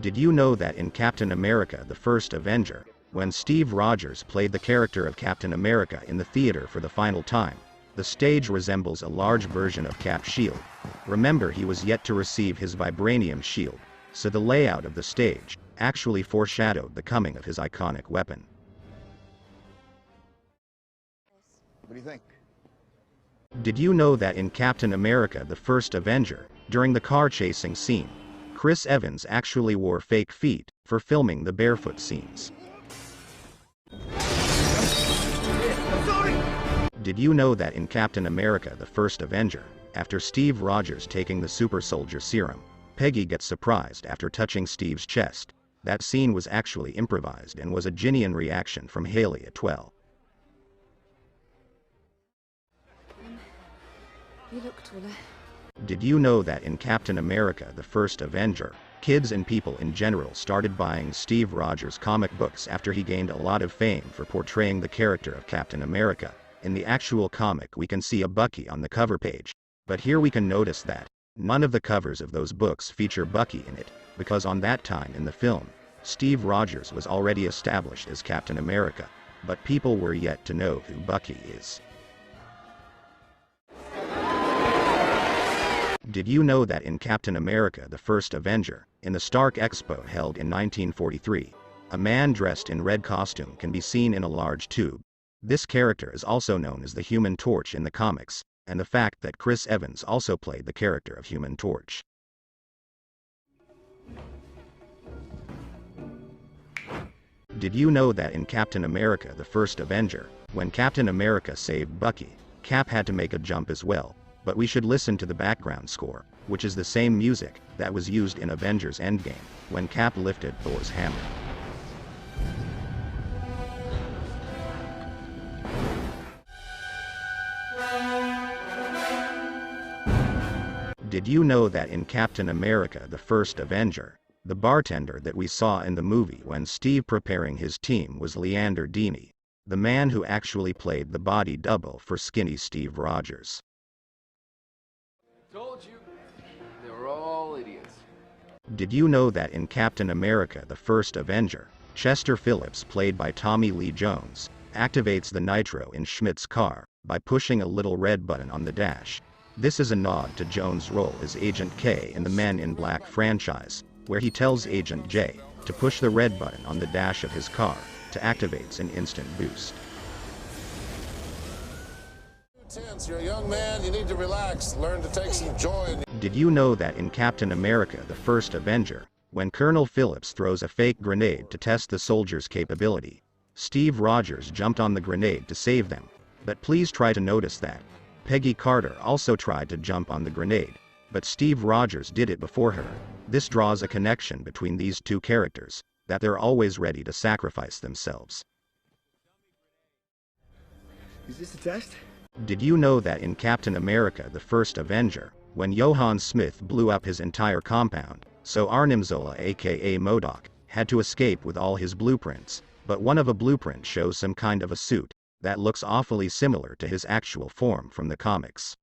Did you know that in Captain America: The First Avenger, when Steve Rogers played the character of Captain America in the theater for the final time, the stage resembles a large version of Cap's shield? Remember, he was yet to receive his vibranium shield, so the layout of the stage actually foreshadowed the coming of his iconic weapon. What do you think? Did you know that in Captain America: The First Avenger, during the car chasing scene, Chris Evans actually wore fake feet for filming the barefoot scenes? Did you know that in Captain America: The First Avenger, after Steve Rogers taking the super soldier serum, Peggy gets surprised after touching Steve's chest? That scene was actually improvised and was a genuine reaction from Haley Atwell. You look taller. Did you know that in Captain America: The First Avenger, kids and people in general started buying Steve Rogers comic books after he gained a lot of fame for portraying the character of Captain America? In the actual comic we can see a Bucky on the cover page, but here we can notice that none of the covers of those books feature Bucky in it, because on that time in the film, Steve Rogers was already established as Captain America, but people were yet to know who Bucky is. Did you know that in Captain America: The First Avenger, in the Stark Expo held in 1943, a man dressed in red costume can be seen in a large tube? This character is also known as the Human Torch in the comics, and the fact that Chris Evans also played the character of Human Torch. Did you know that in Captain America: The First Avenger, when Captain America saved Bucky, Cap had to make a jump as well? But we should listen to the background score, which is the same music that was used in Avengers: Endgame, when Cap lifted Thor's hammer. Did you know that in Captain America: The First Avenger, the bartender that we saw in the movie when Steve preparing his team was Leander Deeney, the man who actually played the body double for skinny Steve Rogers? Told you. They were all idiots. Did you know that in Captain America: The First Avenger, Chester Phillips, played by Tommy Lee Jones, activates the nitro in Schmidt's car by pushing a little red button on the dash? This is a nod to Jones' role as Agent K in the Men in Black franchise, where he tells Agent J to push the red button on the dash of his car to activate an instant boost. Tense. You're a young man, you need to relax, learn to take some joy. Did you know that in Captain America: The First Avenger, when Colonel Phillips throws a fake grenade to test the soldiers' capability, Steve Rogers jumped on the grenade to save them? But please try to notice that Peggy Carter also tried to jump on the grenade, but Steve Rogers did it before her. This draws a connection between these two characters, that they're always ready to sacrifice themselves. Is this a test? Did you know that in Captain America: The First Avenger, when Johann Smith blew up his entire compound, so Arnim Zola aka MODOK had to escape with all his blueprints, but one of a blueprint shows some kind of a suit that looks awfully similar to his actual form from the comics?